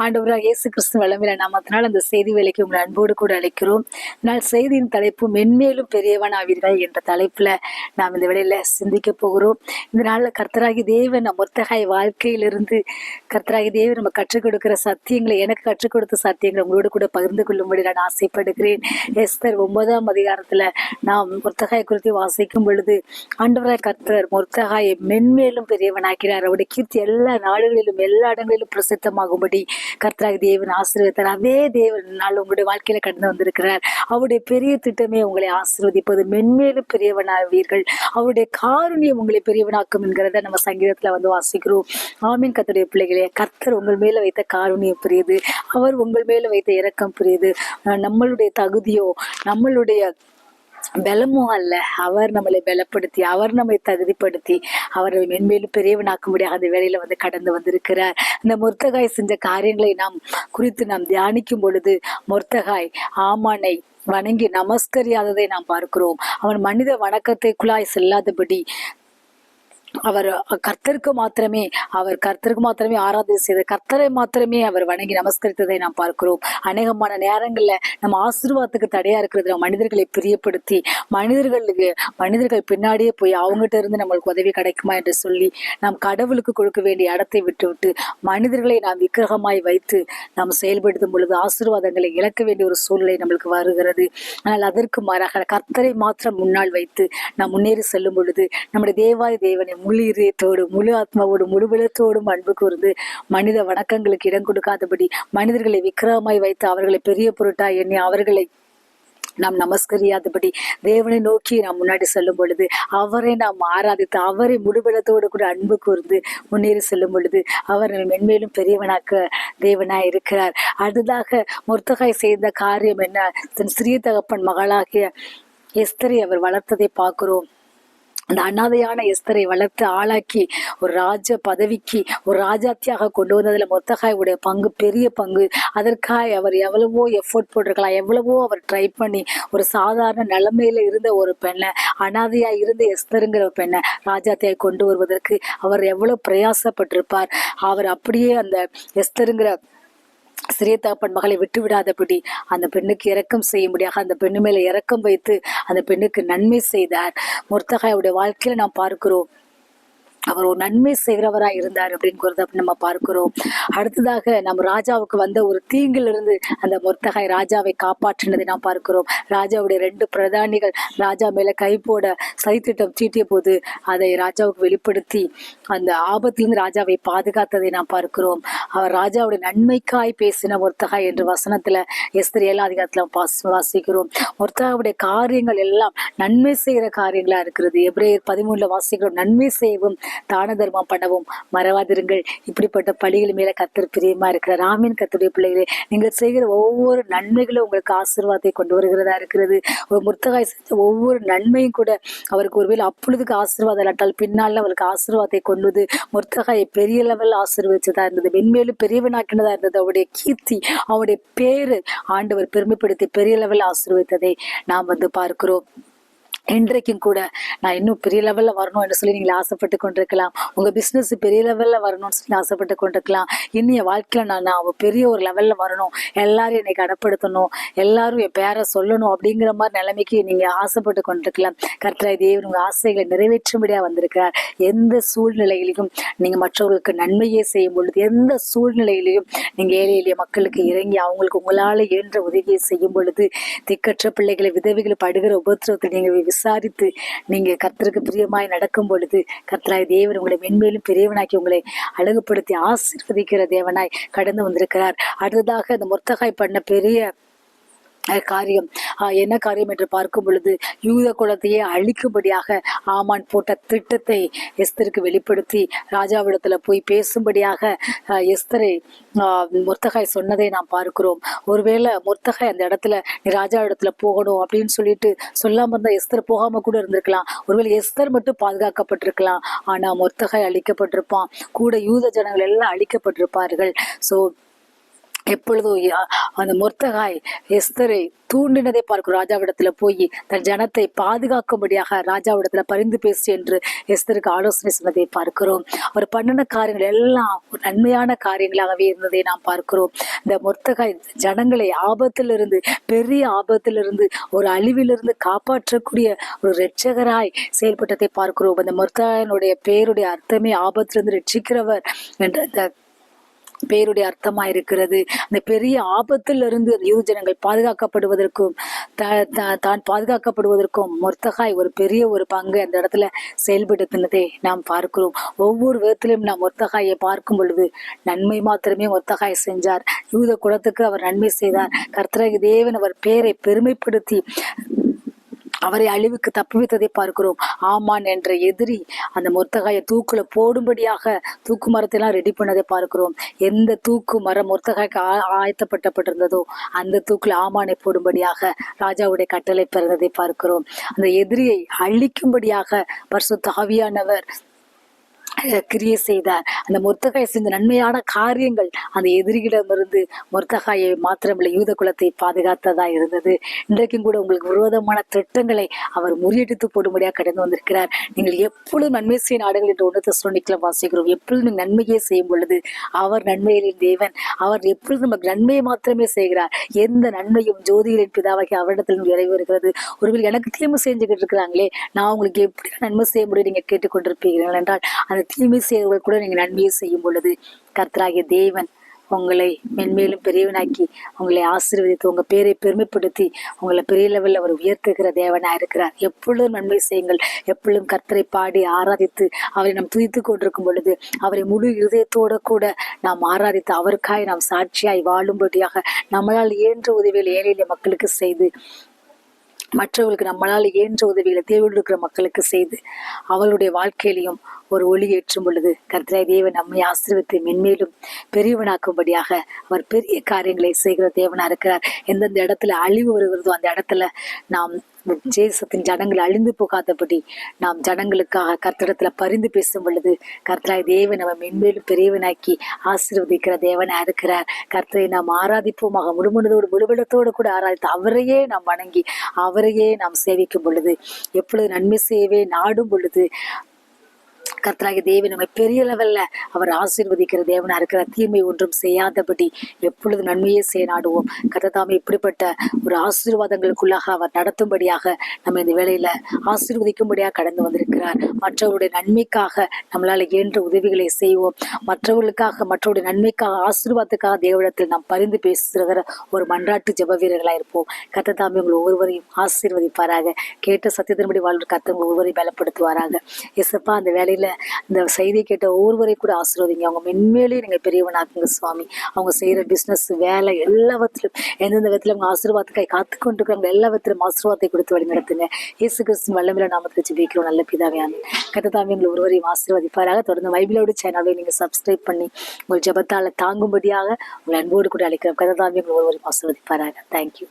ஆண்டவராக இயேசு கிறிஸ்து வல்லமையுள்ள நாமத்தினால் அந்த செய்தி வேலைக்கு உங்களை அன்போடு கூட அழைக்கிறோம். நாள் செய்தியின் தலைப்பு மென்மேலும் பெரியவன் ஆவீர்கள் என்ற தலைப்புல நாம் இந்த வேளையில சிந்திக்க போகிறோம். இந்த நாள்ல கர்த்தராகி தேவன் நம் மொத்தகாய் வாழ்க்கையிலிருந்து கர்த்தராகி தேவன் நம்ம கற்றுக் கொடுக்கிற சத்தியங்களை, எனக்கு கற்றுக் கொடுத்த சத்தியங்களை உங்களோடு கூட பகிர்ந்து கொள்ளும்படி நான் ஆசைப்படுகிறேன். எஸ்தர் 9ஆம் அதிகாரத்துல நாம் மொத்தகாய் குறித்து வாசிக்கும் பொழுது ஆண்டவராய் கர்த்தர் மொத்தகாயை மென்மேலும் பெரியவனாக்கிறார். அவருடைய கீர்த்தி எல்லா நாடுகளிலும் எல்லா இடங்களிலும் பிரசித்தமாகும்படி கர்த்தராகி தேவன் ஆசீர்வதித்தார். அதே தேவன் நாள் உங்களுடைய வாழ்க்கையில கடந்து வந்திருக்கிறார். அவருடைய பெரிய திட்டமே உங்களை ஆசீர்வதிப்பது, மென்மேலும் பெரியவனாவீர்கள், அவருடைய காருண்யம் உங்களை பெரியவனாக்கும் என்கிறத நம்ம சங்கீதத்துல வாசிக்கிறோம். ஆமீன். கர்த்தருடைய பிள்ளைகளே, கர்த்தர் உங்கள் மேல வைத்த காருண்யம் பெரியது, அவர் உங்கள் மேல வைத்த இரக்கம் பெரியது. நம்மளுடைய தகுதியோ நம்மளுடைய பலமோ அல்ல, அவர் நம்மளை பலப்படுத்தி, அவர் நம்மை தகுதிப்படுத்தி, அவரை மென்மேலும் பெரியவனாக்கும்படியாக அந்த வேலையில கடந்து வந்திருக்கிறார். இந்த மொர்தகாய் செஞ்ச காரியங்களை நாம் குறித்து நாம் தியானிக்கும் பொழுது மொர்தகாய் ஆமானை வணங்கி நமஸ்கரியாததை நாம் பார்க்கிறோம். அவன் மனித வணக்கத்தைக்குள்ளாய் செல்லாதபடி அவர் கர்த்தருக்கு மாத்திரமே ஆராதனை செய்த கர்த்தரை மாத்திரமே அவர் வணங்கி நமஸ்கரித்ததை நாம் பார்க்கிறோம். அநேகமான நேரங்கள்ல நம்ம ஆசீர்வாதத்துக்கு தடையா இருக்கிறது மனிதர்களை பிரியப்படுத்தி மனிதர்கள் பின்னாடியே போய் அவங்ககிட்ட இருந்து நம்மளுக்கு உதவி கிடைக்குமா என்று சொல்லி நாம் கடவுளுக்கு கொடுக்க வேண்டிய இடத்தை விட்டு மனிதர்களை நாம் விக்கிரகமாய் வைத்து நாம் செயல்படுத்தும் பொழுது ஆசீர்வாதங்களை இழக்க வேண்டிய ஒரு சூழ்நிலை நம்மளுக்கு வருகிறது. ஆனால் அதற்கு மாறாக கர்த்தரை மாத்திரம் முன்னால் வைத்து நாம் முன்னேறி செல்லும் பொழுது நம்முடைய தேவாதி தேவனை முழு இதயத்தோடு, முழு ஆத்மாவோடு, முழு பலத்தோடும் அன்பு கூர்ந்து மனித வணக்கங்களுக்கு இடம் கொடுக்காதபடி மனிதர்களை விக்கிரகமாய் வைத்து அவர்களை பெரிய பொருட்டாய் எண்ணி அவர்களை நாம் நமஸ்கரியாதபடி தேவனை நோக்கி நாம் முன்னாடி செல்லும் பொழுது, அவரை நாம் ஆராதித்து அவரை முழுபலத்தோடு கூட அன்பு கூர்ந்து முன்னேறி செல்லும் பொழுது அவர் மென்மேலும் பெரியவனாக்க தேவனாய் இருக்கிறார். அடுத்ததாக மொர்தகாய் செய்த காரியம் என்ன? தன் சிறிய தகப்பன் மகளாகிய எஸ்தரை அவர் வளர்த்ததை பார்க்கிறோம். அந்த அனாதையான எஸ்தரை வளர்த்து ஆளாக்கி ஒரு ராஜ பதவிக்கு, ஒரு ராஜாத்தியாக கொண்டு வந்ததுல மொர்தகாயுடைய பங்கு பெரிய பங்கு. அதற்காக அவர் எவ்வளவோ எஃபோர்ட் போட்டிருக்கலாம், எவ்வளவோ அவர் ட்ரை பண்ணி ஒரு சாதாரண நிலைமையில இருந்த ஒரு பெண்ணை, அனாதையா இருந்த எஸ்தருங்கிற பெண்ணை ராஜாத்தியாய் கொண்டு வருவதற்கு அவர் எவ்வளவு பிரயாசப்பட்டிருப்பார். அவர் அப்படியே அந்த எஸ்தருங்கிற சிறிய தகப்பன் மகளை விட்டு விடாதபடி அந்த பெண்ணுக்கு இரக்கம் செய்யும்படியாக அந்த பெண்ணு மேல இரக்கம் வைத்து அந்த பெண்ணுக்கு நன்மை செய்தார். மொர்தகாயுடைய வாழ்க்கையில நாம் பார்க்கிறோம், அவர் ஒரு நன்மை செய்கிறவராய் இருந்தார் அப்படின்னு நம்ம பார்க்கிறோம். அடுத்ததாக நம்ம ராஜாவுக்கு வந்த ஒரு தீங்கிலிருந்து அந்த மொர்தகாய் ராஜாவை காப்பாற்றினதை நாம் பார்க்கிறோம். ராஜாவுடைய 2 பிரதானிகள் ராஜா மேல கை போட சதித்திட்டம் தீட்டிய போது அதை ராஜாவுக்கு வெளிப்படுத்தி அந்த ஆபத்திலிருந்து ராஜாவை பாதுகாத்ததை நாம் பார்க்கிறோம். அவர் ராஜாவுடைய நன்மைக்காய் பேசின மொர்தகாய் என்று வசனத்துல எஸ்தர் 7ஆம் அதிகாரத்துல வாசிக்கிறோம். மொர்தகாயுடைய காரியங்கள் எல்லாம் நன்மை செய்கிற காரியங்களா இருக்கிறது. எபிரேயர் 13 வாசிக்கிறோம், நன்மை செய்யவும் தான தர்மம் பண்ணவும் மறவாதிருங்கள், இப்படிப்பட்ட பழிகள் மேல கர்த்தர் பிரியமா இருக்கிறார். ஆமீன். கர்த்தருடைய பிள்ளைகளே, நீங்கள் செய்கிற ஒவ்வொரு நன்மைகளும் உங்களுக்கு ஆசீர்வாதத்தை கொண்டு வருகிறதா இருக்கிறது. ஒரு மொர்தகாய் செஞ்ச ஒவ்வொரு நன்மையும் கூட அவருக்கு ஒருவேளை அப்பொழுதுக்கு ஆசீர்வாதம் இல்லாட்டால் பின்னால அவருக்கு ஆசீர்வாதத்தை கொண்டு மொர்தகாயை பெரிய லெவலில் ஆசீர்வதிச்சதா இருந்தது, மென்மேலும் பெரியவனாக்கினதா இருந்தது. அவருடைய கீர்த்தி, அவருடைய பேரு ஆண்டவர் பெருமைப்படுத்தி பெரிய லெவலில் ஆசீர்வதித்ததை நாம் பார்க்கிறோம். இன்றைக்கும் கூட நான் இன்னும் பெரிய லெவல்ல வரணும் என்று சொல்லி நீங்கள் ஆசைப்பட்டு கொண்டிருக்கலாம். உங்க பிசினஸ் பெரிய லெவல்ல வரணும்னு சொல்லி ஆசைப்பட்டு கொண்டிருக்கலாம். இன்னும் என் வாழ்க்கையில நான் பெரிய ஒரு லெவல்ல வரணும், எல்லாரும் என்னை கடப்படுத்தணும், எல்லாரும் என் பேரை சொல்லணும் அப்படிங்கிற மாதிரி நிலைமைக்கு நீங்க ஆசைப்பட்டு கொண்டிருக்கலாம். கர்த்தராகிய தேவன் உங்க ஆசைகளை நிறைவேற்றும்படியா வந்திருக்கிறார். எந்த சூழ்நிலையிலையும் நீங்க மற்றவர்களுக்கு நன்மையே செய்யும் பொழுது, எந்த சூழ்நிலையிலையும் நீங்க ஏழை எளிய மக்களுக்கு இறங்கி அவங்களுக்கு உங்களால இயன்ற உதவியை செய்யும் பொழுது, திக்கற்ற பிள்ளைகளை, விதவைகளை படுகிற உபத்திரவத்தை நீங்க விசாரித்து நீங்க கர்த்தருக்கு பிரியமாய் நடக்கும் பொழுது கர்த்தராகிய தேவன் உங்களை மென்மேலும் பெரியவனாக்கி உங்களை அழகுபடுத்தி ஆசீர்வதிக்கிற தேவனாய் கடந்து வந்திருக்கிறார். அடுத்ததாக இந்த மொர்தகாய் பண்ண பெரிய காரியம் என்ன காரியம் என்று பார்க்கும் பொழுது, யூத குலத்தையே அழிக்கும்படியாக ஆமான் போட்ட திட்டத்தை எஸ்தருக்கு வெளிப்படுத்தி ராஜாவிடத்துல போய் பேசும்படியாக எஸ்தரை மொர்தகாய் சொன்னதை நாம் பார்க்கிறோம். ஒருவேளை மொர்தகாய் அந்த இடத்துல நீ ராஜா இடத்துல போகணும் அப்படின்னு சொல்லிட்டு சொல்லாம இருந்தா எஸ்தர் போகாம கூட இருந்திருக்கலாம். ஒருவேளை எஸ்தர் மட்டும் பாதுகாக்கப்பட்டிருக்கலாம், ஆனா மொர்தகாய் அழிக்கப்பட்டிருப்பான், கூட யூத ஜனங்கள் எல்லாம் அழிக்கப்பட்டிருப்பார்கள். சோ எப்பொழுதும் அந்த மொர்தெகாய் எஸ்தரை தூண்டினதை பார்க்கிறோம். ராஜாவிடத்துல போய் தன் ஜனத்தை பாதுகாக்கும்படியாக ராஜாவிடத்துல பரிந்து பேசி என்று எஸ்தருக்கு ஆலோசனை சொன்னதை பார்க்கிறோம். அவர் பண்ணின காரியங்கள் எல்லாம் நன்மையான காரியங்களாகவே இருந்ததை நாம் பார்க்கிறோம். இந்த மொர்தெகாய் ஜனங்களை ஆபத்திலிருந்து, பெரிய ஆபத்திலிருந்து, ஒரு அழிவிலிருந்து காப்பாற்றக்கூடிய ஒரு இரட்சகராய் செயல்பட்டதை பார்க்கிறோம். அந்த மொர்தெகாயினுடைய பேருடைய அர்த்தமே ஆபத்திலிருந்து ரட்சிக்கிறவர் என்ற அந்த பேருடைய அர்த்தமா இருக்கிறது. அந்த பெரிய ஆபத்திலிருந்து யூதஜனங்கள் பாதுகாக்கப்படுவதற்கும் தான் பாதுகாக்கப்படுவதற்கும் மொர்தெகாய் ஒரு பெரிய ஒரு பங்கு அந்த இடத்துல செயல்படுத்தினதை நாம் பார்க்கிறோம். ஒவ்வொரு விதத்திலும் நாம் மொர்தெகாயை பார்க்கும் பொழுது நன்மை மாத்திரமே மொர்தெகாய் செஞ்சார். யூத குலத்துக்கு அவர் நன்மை செய்தார். கர்த்தராகிய தேவன் அவர் பேரை பெருமைப்படுத்தி அவரை அழிவுக்கு தப்புவித்ததை பார்க்கிறோம். ஆமான் என்ற எதிரி அந்த மொர்தெகாயை தூக்குல போடும்படியாக தூக்கு மரத்தெல்லாம் ரெடி பண்ணதை பார்க்கிறோம். எந்த தூக்கு மரம் மொர்தெகாய்க்கு ஆயத்தப்பட்டப்பட்டிருந்ததோ அந்த தூக்குல ஆமானை போடும்படியாக ராஜாவுடைய கட்டளை பிறந்ததை பார்க்கிறோம். அந்த எதிரியை அழிக்கும்படியாக பரிசுத்த ஆவியானவர் கிரியை செய்தார். அந்த மொர்தெகாய் செஞ்ச நன்மையான காரியங்கள் அந்த எதிரிகளிடமிருந்து மொர்தெகாயை மாத்திரமில்லை யூத குலத்தை பாதுகாத்ததா இருந்தது. இன்றைக்கும் கூட உங்களுக்கு விரோதமான திட்டங்களை அவர் முறியடித்து போடும்படியாக கடந்து வந்திருக்கிறார். நீங்கள் எப்பொழுதும் நன்மை செய்ய நாடுகள் என்று 1 தெசலோனிக்கேயர்ல வாசிக்கிறோம். எப்பொழுதும் நன்மையே செய்யும் பொழுது அவர் நன்மைகளின் தேவன். அவர் எப்பொழுதும் நமக்கு நன்மையை மாத்திரமே செய்கிறார். எந்த நன்மையும் ஜோதிகளின் பிதாவாகி அவரிடத்தில் நிறைவேறுகிறது. ஒருவேளை எனக்கு தீமை செஞ்சுக்கிட்டு இருக்கிறாங்களே, நான் உங்களுக்கு எப்படி நன்மை செய்ய முடியும் நீங்க கேட்டுக்கொண்டிருப்பீர்கள் என்றால், அந்த தீமை செய்வர்கள் கூட நீங்க நன்மையை செய்யும் பொழுது கர்த்தராகிய தேவன் உங்களை மென்மேலும் பெரியவனாக்கி உங்களை ஆசீர்வதித்து உங்க பேரை பெருமைப்படுத்தி உங்களை பெரிய லெவலில் அவர் உயர்த்துகிற தேவனா இருக்கிறார். எப்பொழுதும் நன்மை செய்யுங்கள். எப்பொழுதும் கர்த்தரை பாடி ஆராதித்து அவரை நாம் துதித்து கொண்டிருக்கும் பொழுது அவரை முழு இருதயத்தோட கூட நாம் ஆராதித்து அவருக்காய் நாம் சாட்சியாய் வாழும்படியாக நம்மளால் இயன்ற உதவிகள் ஏழை எளிய மக்களுக்கு செய்து, மற்றவர்களுக்கு நம்மளால் இயன்ற உதவிகளை தேவையோடு இருக்கிற மக்களுக்கு செய்து அவளுடைய வாழ்க்கையிலையும் ஒரு ஒளி ஏற்றும் பொழுது கர்த்தராகிய தேவன் நம்மை ஆசீர்வதித்து மென்மேலும் பெரியவனாக்கும்படியாக அவர் பெரிய காரியங்களை செய்கிற தேவனா இருக்கிறார். எந்தெந்த இடத்துல அழிவு வருகிறதோ அந்த இடத்துல நாம் தேசத்தின் ஜனங்கள் அழிந்து போகாதபடி நாம் ஜனங்களுக்காக கர்த்தரிடத்துல பரிந்து பேசும் பொழுது கர்த்தராகிய தேவன் நம்ம மென்மேலும் பெரியவனாக்கி ஆசீர்வதிக்கிற தேவனா இருக்கிறார். கர்த்தரை நாம் ஆராதிப்போமாக முழுமனதோடு முழுவலத்தோடு கூட ஆராதித்து அவரையே நாம் வணங்கி அவரையே நாம் சேவிக்கும் பொழுது, எப்பொழுது நன்மை செய்யவே நாடும் பொழுது கர்த்தராகிய தேவன் நம்மை பெரிய லெவல்ல அவர் ஆசீர்வதிக்கிற தேவனா இருக்கிற. தீமை ஒன்றும் செய்யாதபடி எப்பொழுது நன்மையே செய்ய நாடுவோம். கர்த்தர் இப்படிப்பட்ட ஒரு ஆசீர்வாதங்களுக்குள்ளாக அவர் நடத்தும்படியாக நம்ம இந்த வேளையில ஆசீர்வதிக்கும்படியாக கடந்து வந்திருக்கிறார். மற்றவருடைய நன்மைக்காக நம்மளால இயன்ற உதவிகளை செய்வோம். மற்றவருடைய நன்மைக்காக ஆசீர்வாதத்துக்காக தேவனிடத்தில் நாம் பரிந்து பேசுகிற ஒரு மன்றாட்டு ஜெப வீரர்களாக இருப்போம். கர்த்தர் உங்கள் ஒவ்வொருவரையும் ஆசீர்வதிப்பாராக. கேட்ட சத்தியத்தின்படி வாழ்வு கர்த்தர் உங்கள் ஒவ்வொருவரையும் பலப்படுத்துவாராக. இயேசுப்பா, அந்த வேலையில இந்த செய்தி கேட்ட ஒவ்வொருவரை கூட ஆசீர்வதிங்க. அவங்க மென்மேலே நீங்க பெரியவனாக்குங்க சுவாமி. அவங்க செய்யற பிசினஸ், வேலை எல்லாவற்றிலும் எந்தெந்த விதத்திலும் அவங்க ஆசீர்வாதத்துக்காய் காத்து கொண்டிருக்காங்க எல்லா விதத்திலும் ஆசீர்வாதத்தை கொடுத்து வழி நடத்துங்க. இயேசு கிறிஸ்துவின் வல்லமையில நாமத்தை ஜெபிக்கிறோம் நல்ல பிதாவே, ஆமென். கர்த்தர் உங்களை ஒருவரையும் ஆசீர்வதிப்பாராக. தொடர்ந்து பைபிளோடு சேனலை நீங்க சப்ஸ்கிரைப் பண்ணி உங்கள் ஜெபத்தால தாங்கும்படியாக உங்களை அன்போடு கூட அழைக்கிறோம். கர்த்தர் உங்களை ஒருவரையும் ஆசீர்வதிப்பாராக. தேங்க்யூ.